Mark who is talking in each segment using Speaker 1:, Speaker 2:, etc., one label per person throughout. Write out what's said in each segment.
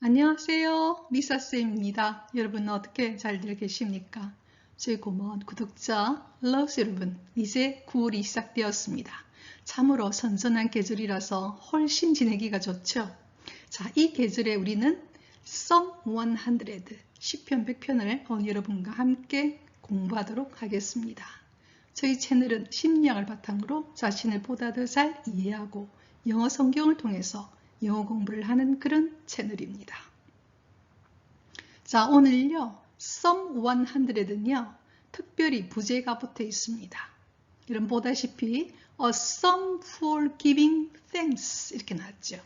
Speaker 1: 안녕하세요. 리사쌤입니다. 여러분 어떻게 잘들 계십니까? 저희 고마운 구독자 러브스 여러분, 이제 9월이 시작되었습니다. 참으로 선선한 계절이라서 훨씬 지내기가 좋죠. 자, 이 계절에 우리는 Psalm 100, 시편 100편을 오늘 여러분과 함께 공부하도록 하겠습니다. 저희 채널은 심리학을 바탕으로 자신을 보다 더 잘 이해하고 영어 성경을 통해서 영어 공부를 하는 그런 채널입니다. 자, 오늘요 Psalm 100은요 특별히 부제가 붙어 있습니다. 여러분 보다시피 A Psalm for Giving Thanks 이렇게 나왔죠.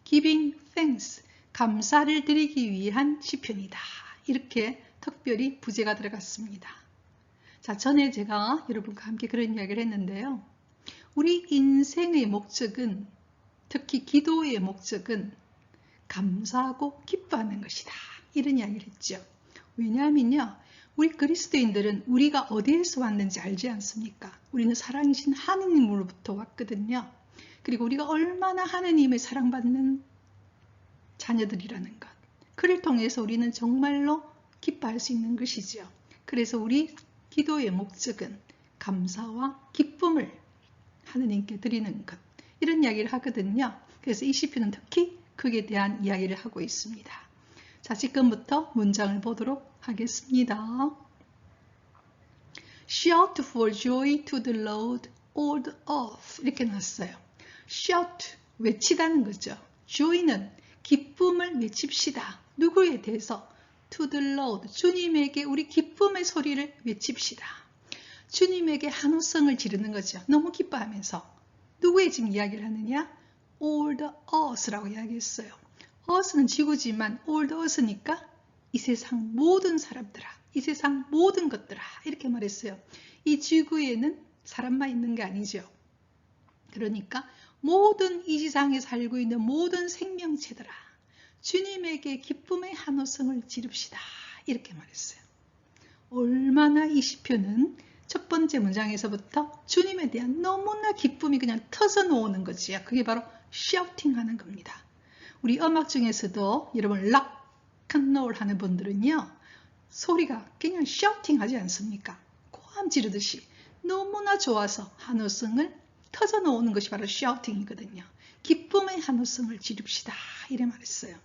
Speaker 1: Giving Thanks, 감사를 드리기 위한 시편이다. 이렇게 특별히 부제가 들어갔습니다. 자, 전에 제가 여러분과 함께 그런 이야기를 했는데요. 우리 인생의 목적은, 특히 기도의 목적은 감사하고 기뻐하는 것이다. 이런 이야기를 했죠. 왜냐하면요, 우리 그리스도인들은 우리가 어디에서 왔는지 알지 않습니까? 우리는 사랑이신 하느님으로부터 왔거든요. 그리고 우리가 얼마나 하느님의 사랑받는 자녀들이라는 것, 그를 통해서 우리는 정말로 기뻐할 수 있는 것이죠. 그래서 우리 기도의 목적은 감사와 기쁨을 하느님께 드리는 것, 이런 이야기를 하거든요. 그래서 이 시편은 특히 그에 대한 이야기를 하고 있습니다. 자, 지금부터 문장을 보도록 하겠습니다. Shout for joy to the Lord, all the earth. 이렇게 났어요. Shout, 외치다는 거죠. joy는 기쁨을 외칩시다. 누구에 대해서? To the Lord, 주님에게 우리 기쁨의 소리를 외칩시다. 주님에게 한호성을 지르는 거죠. 너무 기뻐하면서. 누구의 지금 이야기를 하느냐? All the earth라고 이야기했어요. earth는 지구지만 all the earth니까 이 세상 모든 사람들아, 이 세상 모든 것들아, 이렇게 말했어요. 이 지구에는 사람만 있는 게 아니죠. 그러니까 모든 이 지상에 살고 있는 모든 생명체들아, 주님에게 기쁨의 한호성을 지릅시다. 이렇게 말했어요. 얼마나 이 시편은 첫 번째 문장에서부터 주님에 대한 너무나 기쁨이 그냥 터져 나오는 거지요. 그게 바로 샤우팅 하는 겁니다. 우리 음악 중에서도 여러분 락앤롤 하는 분들은요, 소리가 그냥 샤우팅 하지 않습니까? 고함 지르듯이 너무나 좋아서 한호성을 터져 나오는 것이 바로 샤우팅이거든요. 기쁨의 한호성을 지릅시다. 이래 말했어요.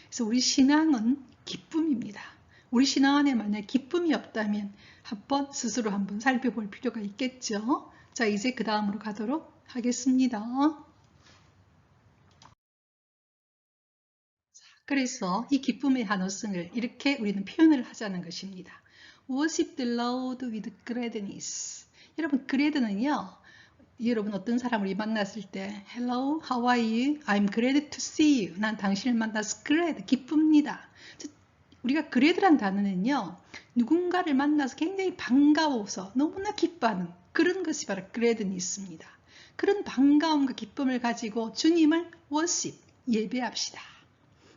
Speaker 1: 그래서 우리 신앙은 기쁨입니다. 우리 신앙 안에 만약 기쁨이 없다면 스스로 한번 살펴볼 필요가 있겠죠. 자, 이제 그 다음으로 가도록 하겠습니다. 그래서 이 기쁨의 한호성을 이렇게 우리는 표현을 하자는 것입니다. Worship the Lord with gladness. 여러분, glad는요, 여러분 어떤 사람을 만났을 때 Hello, how are you? I'm glad to see you. 난 당신을 만나서 glad, 기쁩니다. 우리가 glad란 단어는요, 누군가를 만나서 굉장히 반가워서 너무나 기뻐하는 그런 것이 바로 gladness입니다. 그런 반가움과 기쁨을 가지고 주님을 worship, 예배합시다.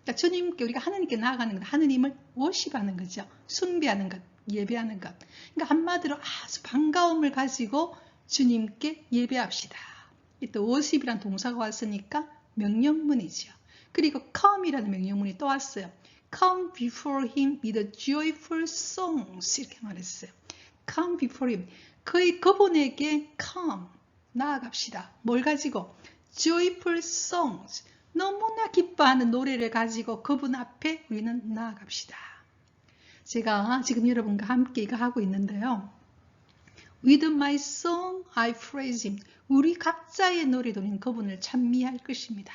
Speaker 1: 그러니까 주님께 우리가 하느님께 나아가는 것, 하느님을 worship하는 거죠. 숭배하는 것, 예배하는 것. 그러니까 한마디로 아주 반가움을 가지고 주님께 예배합시다. 또 worship이라는 동사가 왔으니까 명령문이죠. 그리고 come이라는 명령문이 또 왔어요. Come before him with joyful songs 이렇게 말했어요. Come before him. 그분에게 come, 나아갑시다. 뭘 가지고? Joyful songs. 너무나 기뻐하는 노래를 가지고 그분 앞에 우리는 나아갑시다. 제가 지금 여러분과 함께 이거 하고 있는데요. With my song I praise him. 우리 각자의 노래로 우리는 그분을 찬미할 것입니다.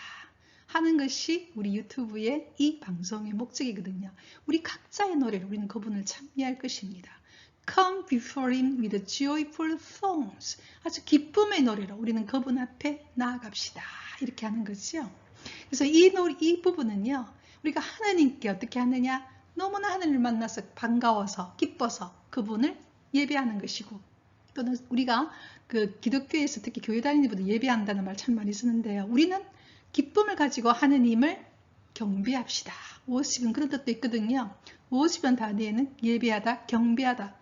Speaker 1: 하는 것이 우리 유튜브의 이 방송의 목적이거든요. 우리 각자의 노래로 우리는 그분을 찬미할 것입니다. Come before him with joyful songs. 아주 기쁨의 노래로 우리는 그분 앞에 나아갑시다. 이렇게 하는 거죠. 그래서 이 부분은요, 우리가 하나님께 어떻게 하느냐? 너무나 하나님을 만나서 반가워서 기뻐서 그분을 예배하는 것이고, 또는 우리가 그 기독교에서 특히 교회 다니는 분들 예배한다는 말 참 많이 쓰는데요. 우리는 기쁨을 가지고 하느님을 경배합시다. worship은 그런 뜻도 있거든요. worship은 단어에는 예배하다, 경배하다,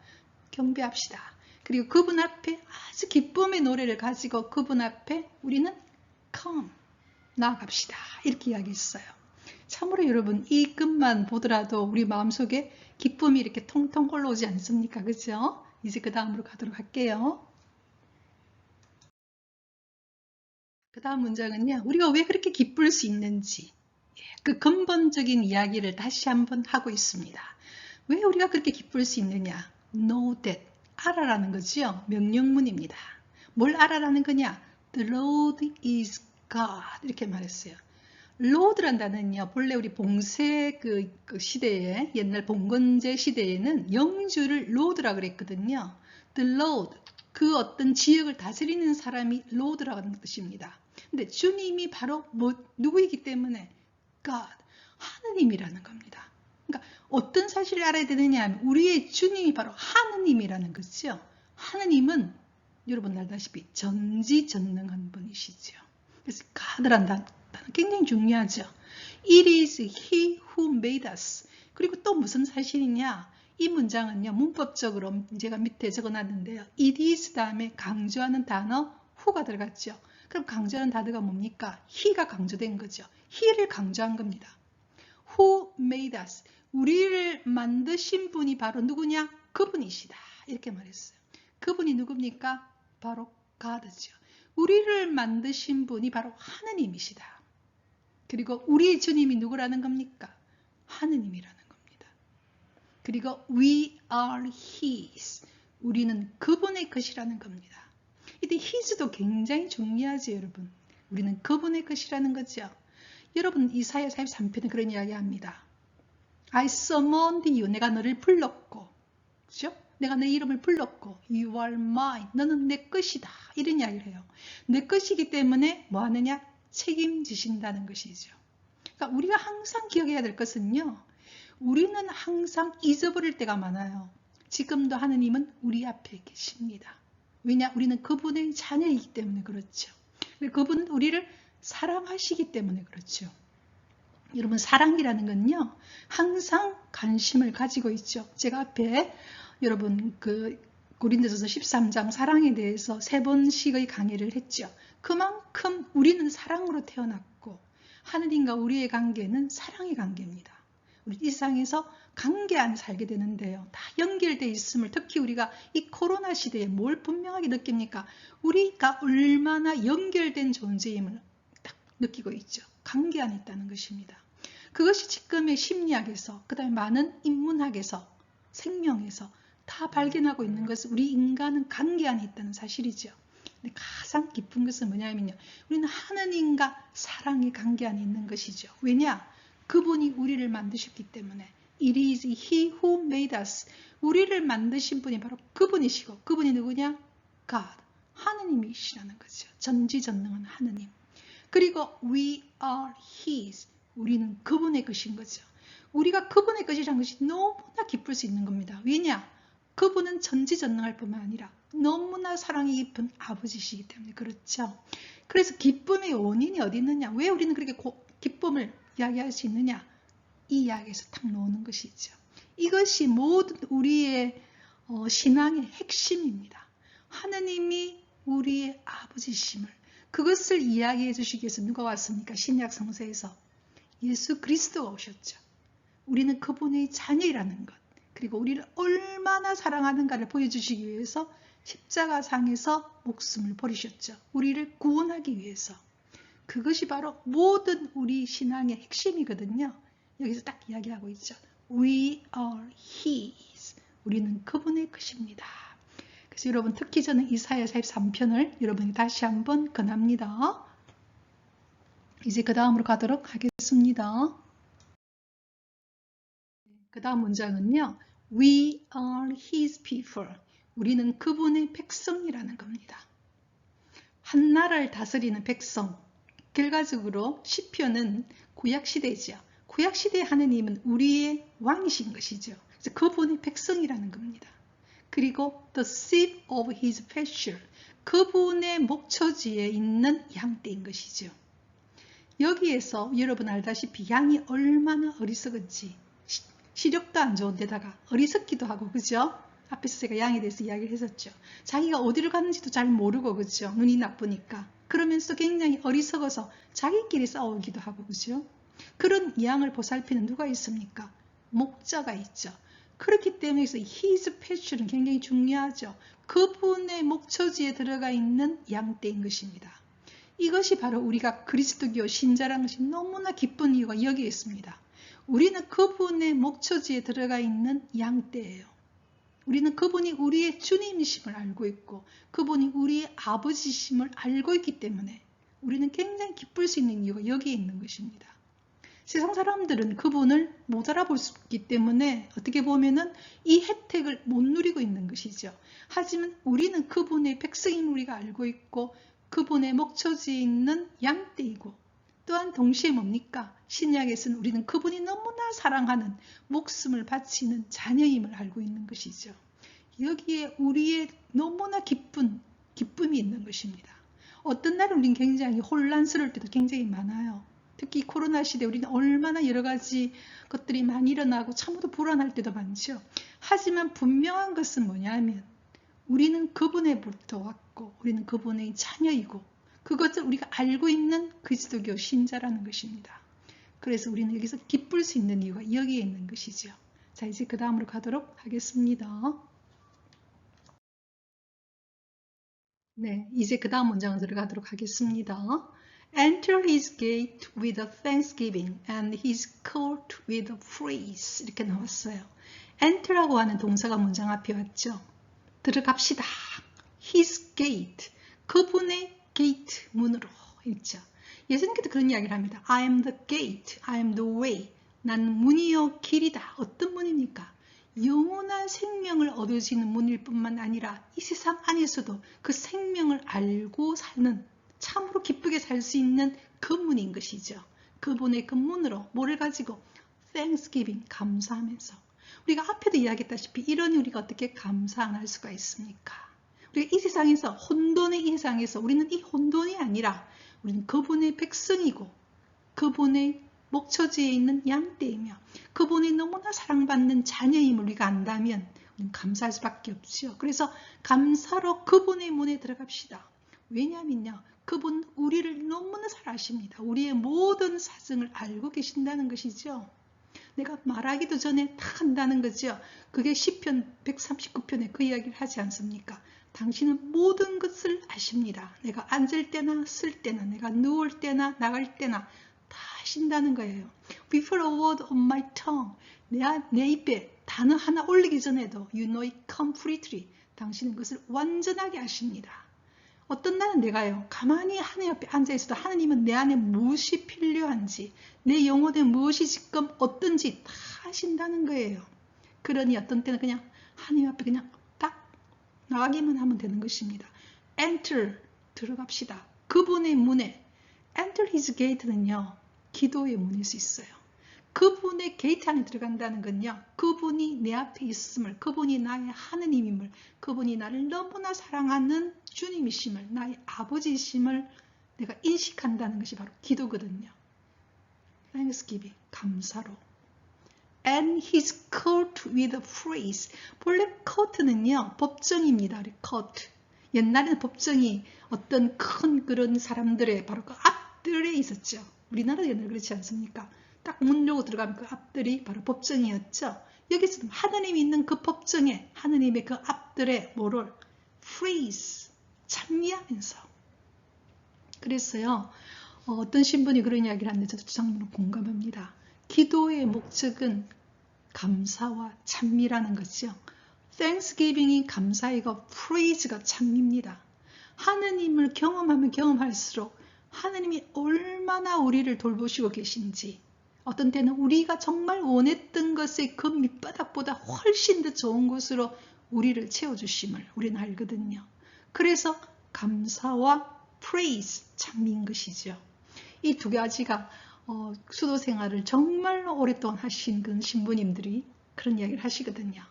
Speaker 1: 경배합시다. 그리고 그분 앞에 아주 기쁨의 노래를 가지고 그분 앞에 우리는 come, 나아갑시다. 이렇게 이야기했어요. 참으로 여러분 이 끝만 보더라도 우리 마음속에 기쁨이 이렇게 통통 올라오지 않습니까? 그죠? 이제 그 다음으로 가도록 할게요. 그 다음 문장은요. 우리가 왜 그렇게 기쁠 수 있는지 그 근본적인 이야기를 다시 한번 하고 있습니다. 왜 우리가 그렇게 기쁠 수 있느냐? Know that. 알아라는 거죠. 명령문입니다. 뭘 알아라는 거냐? The Lord is God. 이렇게 말했어요. Lord란 단어는요. 본래 우리 봉세 그 시대에 옛날 봉건제 시대에는 영주를 Lord라 그랬거든요. The Lord. 그 어떤 지역을 다스리는 사람이 Lord라는 뜻입니다. 근데 주님이 바로 누구이기 때문에 God, 하느님이라는 겁니다. 그러니까 어떤 사실을 알아야 되느냐 하면 우리의 주님이 바로 하느님이라는 거죠. 하느님은 여러분 알다시피 전지전능한 분이시죠. 그래서 God란 단어 굉장히 중요하죠. It is He who made us. 그리고 또 무슨 사실이냐? 이 문장은요. 문법적으로 제가 밑에 적어놨는데요. It is 다음에 강조하는 단어 who가 들어갔죠. 그럼 강조하는 단어가 뭡니까? He가 강조된 거죠. He를 강조한 겁니다. Who made us. 우리를 만드신 분이 바로 누구냐? 그분이시다. 이렇게 말했어요. 그분이 누굽니까? 바로 God죠. 우리를 만드신 분이 바로 하느님이시다. 그리고 우리의 주님이 누구라는 겁니까? 하느님이라는 겁니다. 그리고 we are His. 우리는 그분의 것이라는 겁니다. 이때 His도 굉장히 중요하죠, 여러분. 우리는 그분의 것이라는 거죠. 여러분 이사야 43편에 그런 이야기 합니다. I summoned you. 내가 너를 불렀고, 그렇죠? 내가 내 이름을 불렀고, you are mine. 너는 내 것이다. 이런 이야기를 해요. 내 것이기 때문에 뭐 하느냐? 책임지신다는 것이죠. 그러니까 우리가 항상 기억해야 될 것은요. 우리는 항상 잊어버릴 때가 많아요. 지금도 하느님은 우리 앞에 계십니다. 왜냐? 우리는 그분의 자녀이기 때문에 그렇죠. 그분은 우리를 사랑하시기 때문에 그렇죠. 여러분 사랑이라는 건요. 항상 관심을 가지고 있죠. 제가 앞에 여러분 고린도전서 13장 사랑에 대해서 3번씩의 강의를 했죠. 그만큼 우리는 사랑으로 태어났고 하느님과 우리의 관계는 사랑의 관계입니다. 우리 이 세상에서 관계 안에 살게 되는데요. 다 연결되어 있음을 특히 우리가 이 코로나 시대에 뭘 분명하게 느낍니까? 우리가 얼마나 연결된 존재임을 딱 느끼고 있죠. 관계 안에 있다는 것입니다. 그것이 지금의 심리학에서 그 다음에 많은 인문학에서 생명에서 다 발견하고 있는 것은 우리 인간은 관계 안에 있다는 사실이죠. 근데 가장 기쁜 것은 뭐냐면요. 우리는 하느님과 사랑의 관계 안에 있는 것이죠. 왜냐? 그분이 우리를 만드셨기 때문에 It is He who made us. 우리를 만드신 분이 바로 그분이시고 그분이 누구냐? God. 하느님이시라는 거죠. 전지전능한 하느님. 그리고 we are His. 우리는 그분의 것인 거죠. 우리가 그분의 것이라는 것이 너무나 기쁠 수 있는 겁니다. 왜냐? 그분은 전지전능할 뿐만 아니라 너무나 사랑이 깊은 아버지시기 때문에 그렇죠. 그래서 기쁨의 원인이 어디 있느냐? 왜 우리는 그렇게 기쁨을 이야기할 수 있느냐? 이 이야기에서 딱 나오는 것이죠. 이것이 모든 우리의 신앙의 핵심입니다. 하느님이 우리의 아버지심을 그것을 이야기해 주시기 위해서 누가 왔습니까? 신약 성서에서 예수 그리스도가 오셨죠. 우리는 그분의 자녀라는 것 그리고 우리를 얼마나 사랑하는가를 보여주시기 위해서 십자가상에서 목숨을 버리셨죠. 우리를 구원하기 위해서. 그것이 바로 모든 우리 신앙의 핵심이거든요. 여기서 딱 이야기하고 있죠. We are His. 우리는 그분의 것입니다. 그래서 여러분 특히 저는 이사야 43편을 여러분이 다시 한번 권합니다. 이제 그 다음으로 가도록 하겠습니다. 그 다음 문장은요. We are His people. 우리는 그분의 백성이라는 겁니다. 한 나라를 다스리는 백성. 결과적으로 시편은 구약시대죠. 구약시대의 하느님은 우리의 왕이신 것이죠. 그래서 그분의 백성이라는 겁니다. 그리고 the sheep of his pasture. 그분의 목초지에 있는 양떼인 것이죠. 여기에서 여러분 알다시피 양이 얼마나 어리석은지 시력도 안 좋은 데다가 어리석기도 하고 그죠? 앞에서 제가 양에 대해서 이야기를 했었죠. 자기가 어디를 가는지도 잘 모르고 그죠? 눈이 나쁘니까. 그러면서 굉장히 어리석어서 자기끼리 싸우기도 하고 그죠? 그런 양을 보살피는 누가 있습니까? 목자가 있죠. 그렇기 때문에 his pasture는 굉장히 중요하죠. 그분의 목처지에 들어가 있는 양떼인 것입니다. 이것이 바로 우리가 그리스도교 신자라는 것이 너무나 기쁜 이유가 여기에 있습니다. 우리는 그분의 목처지에 들어가 있는 양떼예요. 우리는 그분이 우리의 주님이심을 알고 있고 그분이 우리의 아버지심을 알고 있기 때문에 우리는 굉장히 기쁠 수 있는 이유가 여기에 있는 것입니다. 세상 사람들은 그분을 못 알아볼 수 있기 때문에 어떻게 보면은 이 혜택을 못 누리고 있는 것이죠. 하지만 우리는 그분의 백성임을 우리가 알고 있고 그분의 목처지에 있는 양떼이고 또한 동시에 뭡니까? 신약에서는 우리는 그분이 너무나 사랑하는 목숨을 바치는 자녀임을 알고 있는 것이죠. 여기에 우리의 너무나 기쁨이 있는 것입니다. 어떤 날은 우리는 굉장히 혼란스러울 때도 굉장히 많아요. 특히 코로나 시대 우리는 얼마나 여러 가지 것들이 많이 일어나고 참으로 불안할 때도 많죠. 하지만 분명한 것은 뭐냐면 우리는 그분에부터 왔고 우리는 그분의 자녀이고 그것을 우리가 알고 있는 그리스도교 신자라는 것입니다. 그래서 우리는 여기서 기쁠 수 있는 이유가 여기에 있는 것이죠. 자, 이제 그 다음으로 가도록 하겠습니다. 네, 이제 그 다음 문장으로 들어가도록 하겠습니다. Enter his gate with a thanksgiving and his court with a praise. 이렇게 나왔어요. enter라고 하는 동사가 문장 앞에 왔죠. 들어갑시다. his gate. 그분의 gate, 문으로 있죠. 예수님께서 그런 이야기를 합니다. I am the gate. I am the way. 나는 문이요 길이다. 어떤 문입니까? 영원한 생명을 얻을 수 있는 문일 뿐만 아니라 이 세상 안에서도 그 생명을 알고 사는 참으로 기쁘게 살 수 있는 그 문인 것이죠. 그분의 그 문으로 뭐를 가지고 Thanksgiving, 감사하면서 우리가 앞에도 이야기했다시피 이러니 우리가 어떻게 감사 안 할 수가 있습니까? 우리가 이 세상에서 혼돈의 이 세상에서 우리는 이 혼돈이 아니라 우리는 그분의 백성이고 그분의 목처지에 있는 양떼이며 그분이 너무나 사랑받는 자녀임을 우리가 안다면 우리는 감사할 수밖에 없죠. 그래서 감사로 그분의 문에 들어갑시다. 왜냐하면요. 그분 우리를 너무나 잘 아십니다. 우리의 모든 사정을 알고 계신다는 것이죠. 내가 말하기도 전에 다 한다는 거죠. 그게 시편 139편에 그 이야기를 하지 않습니까? 당신은 모든 것을 아십니다. 내가 앉을 때나 쓸 때나 내가 누울 때나 나갈 때나 다 아신다는 거예요. Before a word on my tongue. 내 입에 단어 하나 올리기 전에도 You know it completely. 당신은 그것을 완전하게 아십니다. 어떤 날은 내가요. 가만히 하나님 앞에 앉아있어도 하나님은 내 안에 무엇이 필요한지 내 영혼에 무엇이 지금 어떤지 다 아신다는 거예요. 그러니 어떤 때는 그냥 하나님 앞에 그냥 딱 나가기만 하면 되는 것입니다. Enter, 들어갑시다. 그분의 문에 Enter his gate는요. 기도의 문일 수 있어요. 그분의 게이트 안에 들어간다는 건요. 그분이 내 앞에 있음을, 그분이 나의 하느님임을, 그분이 나를 너무나 사랑하는 주님이심을, 나의 아버지이심을 내가 인식한다는 것이 바로 기도거든요. Thanksgiving, 감사로. And his court with praise. 본래 court는요. 법정입니다. court. 옛날에는 법정이 어떤 큰 그런 사람들의 바로 그 앞들에 있었죠. 우리나라도 옛날에 그렇지 않습니까? 딱 문 열고 들어가면 그 앞들이 바로 법정이었죠. 여기서도 하느님이 있는 그 법정에 하느님의 그 앞들에 뭐를 praise, 찬미하면서. 그랬어요. 어떤 신분이 그런 이야기를 하는데 저도 정말 공감합니다. 기도의 목적은 감사와 찬미라는 거죠. Thanksgiving이 감사이고 praise가 찬미입니다. 하느님을 경험하면 경험할수록 하느님이 얼마나 우리를 돌보시고 계신지 어떤 때는 우리가 정말 원했던 것의 그 밑바닥보다 훨씬 더 좋은 것으로 우리를 채워주심을 우리는 알거든요. 그래서 감사와 praise, 찬미인 것이죠. 이 두 가지가 수도 생활을 정말 오랫동안 하신 그런 신부님들이 그런 이야기를 하시거든요.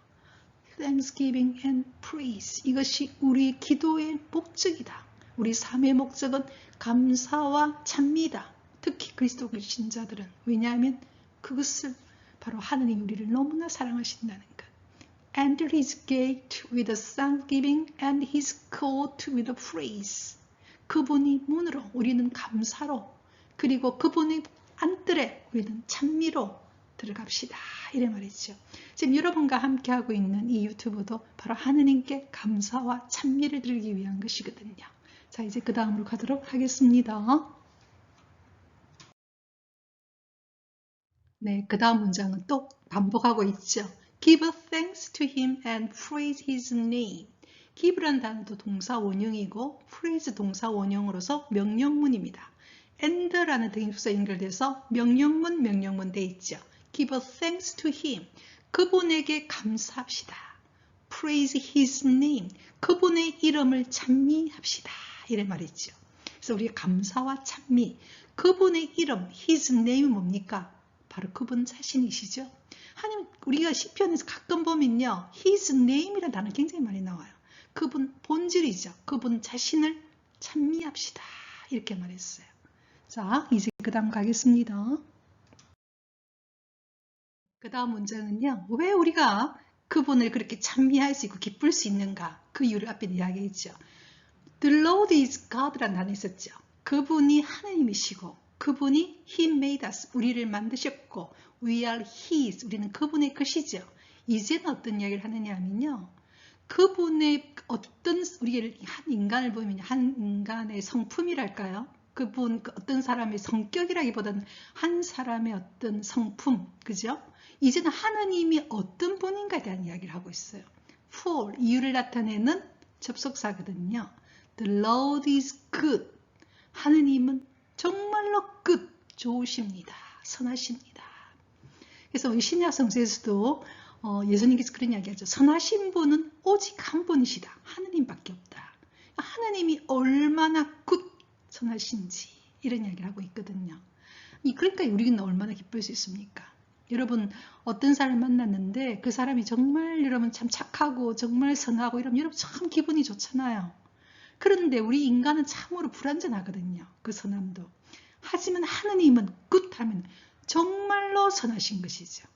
Speaker 1: Thanksgiving and praise. 이것이 우리의 기도의 목적이다. 우리 삶의 목적은 감사와 찬미다. 특히 그리스도 신자들은. 왜냐하면 그것을 바로 하느님 우리를 너무나 사랑하신다는 것. Enter his gate with a thanksgiving and his court with a praise. 그분이 문으로 우리는 감사로 그리고 그분의 안뜰에 우리는 찬미로 들어갑시다. 이래 말이죠. 지금 여러분과 함께 하고 있는 이 유튜브도 바로 하느님께 감사와 찬미를 드리기 위한 것이거든요. 자, 이제 그 다음으로 가도록 하겠습니다. 네, 그 다음 문장은 또 반복하고 있죠. Give thanks to him and praise his name. give란 단어도 동사 원형이고 praise 동사 원형으로서 명령문입니다. and라는 대명사 연결돼서 명령문 돼 있죠. Give thanks to him. 그분에게 감사합시다. Praise his name. 그분의 이름을 찬미합시다. 이래 말이죠. 그래서 우리가 감사와 찬미, 그분의 이름, his name은 뭡니까? 바로 그분 자신이시죠. 하나님, 우리가 시편에서 가끔 보면요, his name이라는 단어 굉장히 많이 나와요. 그분 본질이죠. 그분 자신을 찬미합시다. 이렇게 말했어요. 자, 이제 그 다음 가겠습니다. 그 다음 문장은요, 왜 우리가 그분을 그렇게 찬미할 수 있고 기쁠 수 있는가? 그 이유를 앞에 이야기했죠. The Lord is God라는 단어 있었죠. 그분이 하나님이시고 그분이 He made us, 우리를 만드셨고 We are His, 우리는 그분의 것이죠. 이제는 어떤 이야기를 하느냐 하면요. 그분의 어떤, 우리를 한 인간을 보면 한 인간의 성품이랄까요? 그분 어떤 사람의 성격이라기보다는 한 사람의 어떤 성품, 그죠? 이제는 하나님이 어떤 분인가에 대한 이야기를 하고 있어요. For, 이유를 나타내는 접속사거든요. The Lord is good. 하느님은 정말로 good, 좋으십니다. 선하십니다. 그래서 우리 신약 성서에서도 예수님께서 그런 이야기하죠. 선하신 분은 오직 한 분이시다. 하느님밖에 없다. 하느님이 얼마나 good, 선하신지 이런 이야기를 하고 있거든요. 그러니까 우리는 얼마나 기쁠 수 있습니까? 여러분 어떤 사람을 만났는데 그 사람이 정말 여러분 참 착하고 정말 선하고 이러면 여러분 참 기분이 좋잖아요. 그런데 우리 인간은 참으로 불완전하거든요. 그 선함도. 하지만 하느님은 good 하면 정말로 선하신 것이죠.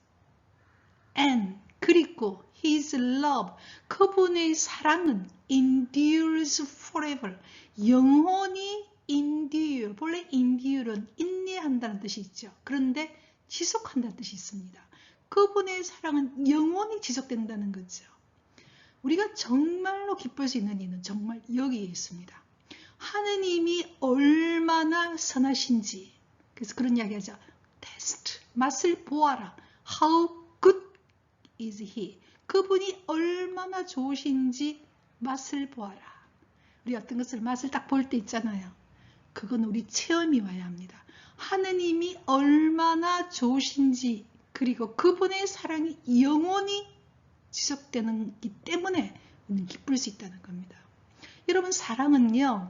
Speaker 1: And 그리고 His love, 그분의 사랑은 endures forever, 영원히 endure, 본래 endure은 인내한다는 뜻이 있죠. 그런데 지속한다는 뜻이 있습니다. 그분의 사랑은 영원히 지속된다는 거죠. 우리가 정말로 기쁠 수 있는 이유는 정말 여기에 있습니다. 하느님이 얼마나 선하신지, 그래서 그런 이야기 하죠. 테스트, 맛을 보아라. How good is he? 그분이 얼마나 좋으신지 맛을 보아라. 우리 어떤 것을 맛을 딱 볼 때 있잖아요. 그건 우리 체험이 와야 합니다. 하느님이 얼마나 좋으신지, 그리고 그분의 사랑이 영원히 지속되는 기 때문에 우리는 기쁠 수 있다는 겁니다. 여러분 사랑은요,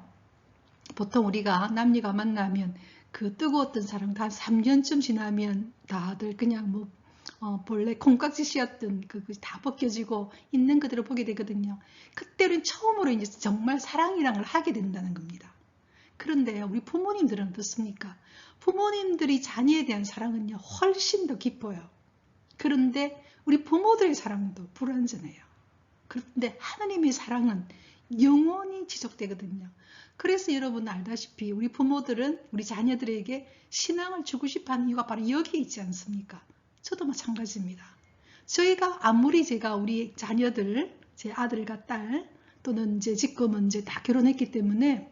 Speaker 1: 보통 우리가 남녀가 만나면 그 뜨거웠던 사랑 다 3년쯤 지나면 다들 그냥 뭐 본래 콩깍지 씌었던 그것이 다 벗겨지고 있는 그대로 보게 되거든요. 그때는 처음으로 이제 정말 사랑이란 걸 하게 된다는 겁니다. 그런데 우리 부모님들은 어떻습니까? 부모님들이 자녀에 대한 사랑은요 훨씬 더 깊어요. 그런데 우리 부모들의 사랑도 불완전해요. 그런데 하나님의 사랑은 영원히 지속되거든요. 그래서 여러분 알다시피 우리 부모들은 우리 자녀들에게 신앙을 주고 싶어하는 이유가 바로 여기에 있지 않습니까? 저도 마찬가지입니다. 저희가 아무리 제가 우리 자녀들, 제 아들과 딸 또는 이제 지금은 이제 다 결혼했기 때문에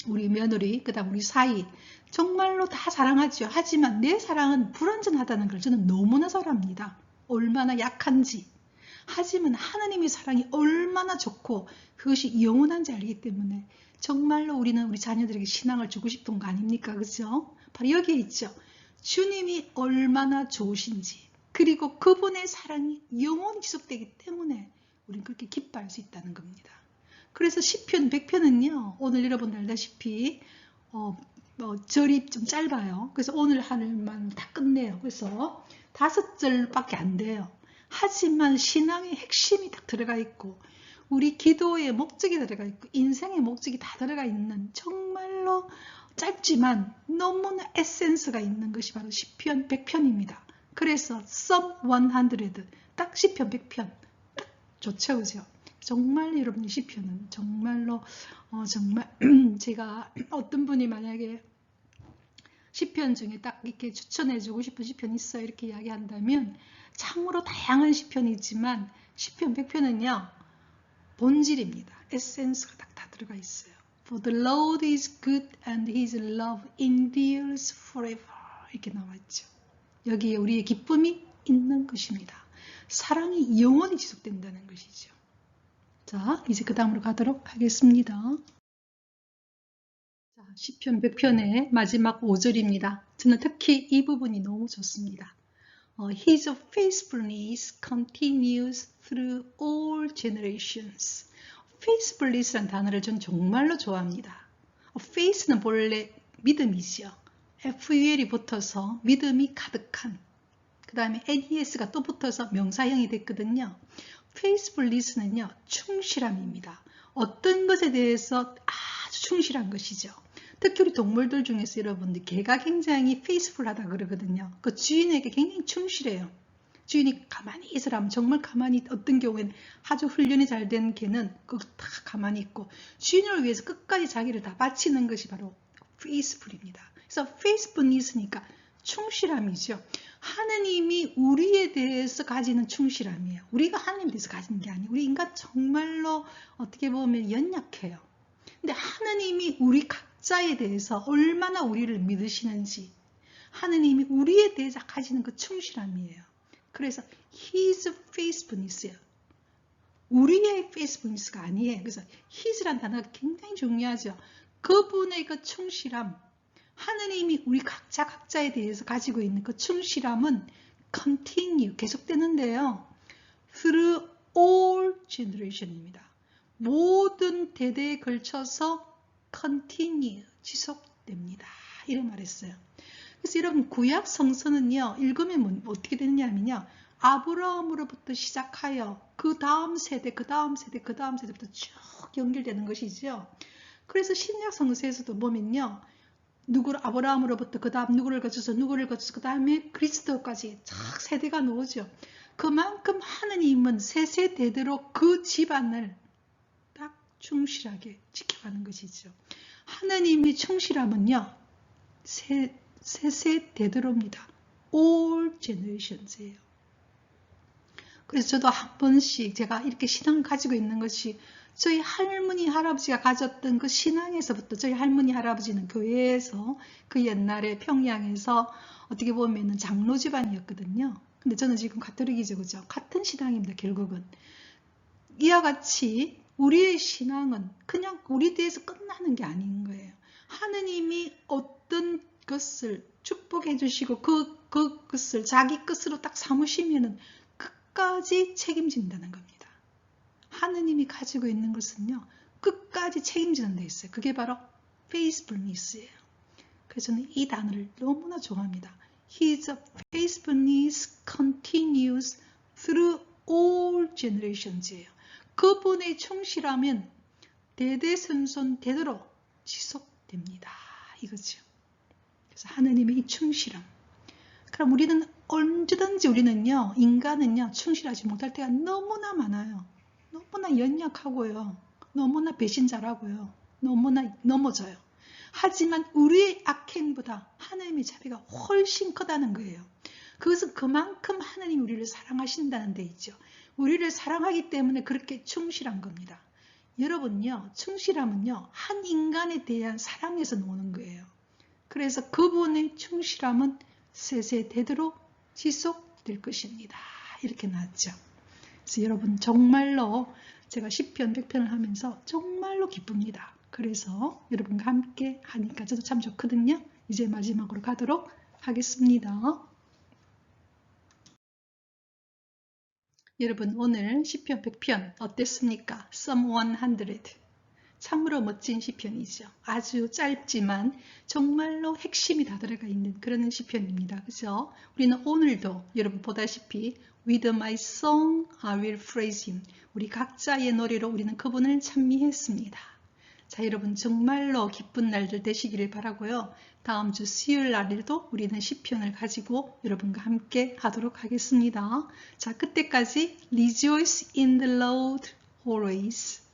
Speaker 1: 우리 며느리, 그 다음 우리 사이 정말로 다 사랑하죠. 하지만 내 사랑은 불완전하다는 걸 저는 너무나 잘 압니다. 얼마나 약한지. 하지만 하나님의 사랑이 얼마나 좋고 그것이 영원한지 알기 때문에 정말로 우리는 우리 자녀들에게 신앙을 주고 싶은 거 아닙니까? 그죠? 바로 여기에 있죠. 주님이 얼마나 좋으신지, 그리고 그분의 사랑이 영원히 지속되기 때문에 우리는 그렇게 기뻐할 수 있다는 겁니다. 그래서 시편 100편은요 오늘 여러분 알다시피 절이 좀 짧아요. 그래서 오늘 하늘만 다 끝내요. 그래서 5절밖에 안 돼요. 하지만 신앙의 핵심이 딱 들어가 있고 우리 기도의 목적이 들어가 있고 인생의 목적이 다 들어가 있는 정말로 짧지만 너무나 에센스가 있는 것이 바로 시편 100편입니다. 그래서 Psalm 100, 딱 시편 100편 딱 좋죠, 그죠? 정말 여러분의 시편은 정말로 정말 제가 어떤 분이 만약에 시편 중에 딱 이렇게 추천해주고 싶은 시편이 있어요. 이렇게 이야기한다면 참으로 다양한 시편이 있지만 시편 100편은요. 본질입니다. 에센스가 딱 다 들어가 있어요. For the Lord is good and His love endures forever. 이렇게 나와있죠. 여기에 우리의 기쁨이 있는 것입니다. 사랑이 영원히 지속된다는 것이죠. 자, 이제 그 다음으로 가도록 하겠습니다. 자, 시편 100편의 마지막 5절입니다. 저는 특히 이 부분이 너무 좋습니다. His faithfulness continues through all generations. faithfulness라는 단어를 전 정말로 좋아합니다. faith는 본래 믿음이죠. FUL이 붙어서 믿음이 가득한, 그 다음에 NES가 또 붙어서 명사형이 됐거든요. faithfulness는요, 충실함입니다. 어떤 것에 대해서 아주 충실한 것이죠. 특히 우리 동물들 중에서 여러분들 개가 굉장히 faithful하다 그러거든요. 그 주인에게 굉장히 충실해요. 주인이 가만히 있으라면 정말 가만히, 어떤 경우에는 아주 훈련이 잘 된 개는 다 가만히 있고 주인을 위해서 끝까지 자기를 다 바치는 것이 바로 faithful입니다. 그래서 faithfulness니까 충실함이죠. 하느님이 우리에 대해서 가지는 충실함이에요. 우리가 하느님에 대해서 가지는 게 아니에요. 우리 인간 정말로 어떻게 보면 연약해요. 근데 하느님이 우리 각자에 대해서 얼마나 우리를 믿으시는지, 하느님이 우리에 대해서 가지는 그 충실함이에요. 그래서 His faithfulness예요. 우리의 faithfulness가 아니에요. 그래서 His라는 단어가 굉장히 중요하죠. 그분의 그 충실함, 하느님이 우리 각자에 대해서 가지고 있는 그 충실함은 continue, 계속되는데요. through all generation입니다. 모든 대대에 걸쳐서 continue, 지속됩니다. 이런 말했어요. 그래서 여러분 구약 성서는요, 읽으면 어떻게 되느냐면요, 아브라함으로부터 시작하여 그 다음 세대, 그 다음 세대, 그 다음 세대부터 쭉 연결되는 것이죠. 그래서 신약 성서에서도 보면요, 아브라함으로부터 그 다음 누구를 거쳐서 그 다음에 그리스도까지 쫙 세대가 나오죠. 그만큼 하느님은 세세대대로 그 집안을 딱 충실하게 지켜가는 것이죠. 하느님이 충실함은요, 세세대대로입니다. All generations예요. 그래서 저도 한 번씩 제가 이렇게 신앙을 가지고 있는 것이 저희 할머니 할아버지가 가졌던 그 신앙에서부터, 저희 할머니 할아버지는 교회에서 그 옛날에 평양에서 어떻게 보면 장로 집안이었거든요. 근데 저는 지금 가톨릭이죠, 그죠? 같은 신앙입니다. 결국은 이와 같이 우리의 신앙은 그냥 우리 대해서 끝나는 게 아닌 거예요. 하느님이 어떤 것을 축복해 주시고 그것을 자기 것으로 딱 삼으시면은 끝까지 책임진다는 겁니다. 하느님이 가지고 있는 것은요, 끝까지 책임지는 데 있어요. 그게 바로 faithfulness예요. 그래서 저는 이 단어를 너무나 좋아합니다. His faithfulness continues through all generations예요. 그분의 충실함은 대대손손 되도록 지속됩니다. 이거죠. 그래서 하느님의 이 충실함. 그럼 우리는 언제든지 우리는요, 인간은요, 충실하지 못할 때가 너무나 많아요. 너무나 연약하고요. 너무나 배신자라고요. 너무나 넘어져요. 하지만 우리의 악행보다 하나님의 자비가 훨씬 크다는 거예요. 그것은 그만큼 하나님이 우리를 사랑하신다는 데 있죠. 우리를 사랑하기 때문에 그렇게 충실한 겁니다. 여러분요, 충실함은요, 한 인간에 대한 사랑에서 나오는 거예요. 그래서 그분의 충실함은 세세대대로 지속될 것입니다. 이렇게 나왔죠. 그래서 여러분 정말로 제가 시편 100편을 하면서 정말로 기쁩니다. 그래서 여러분과 함께 하니까 저도 참 좋거든요. 이제 마지막으로 가도록 하겠습니다. 여러분 오늘 시편 100편 어땠습니까? Psalm 100 참으로 멋진 시편이죠. 아주 짧지만 정말로 핵심이 다 들어가 있는 그런 시편입니다. 그죠? 우리는 오늘도 여러분 보다시피 With my song I will praise him. 우리 각자의 노래로 우리는 그분을 찬미했습니다. 자, 여러분 정말로 기쁜 날들 되시기를 바라고요. 다음 주 수요일 날에도 우리는 시편을 가지고 여러분과 함께 하도록 하겠습니다. 자, 그때까지 Rejoice in the Lord always.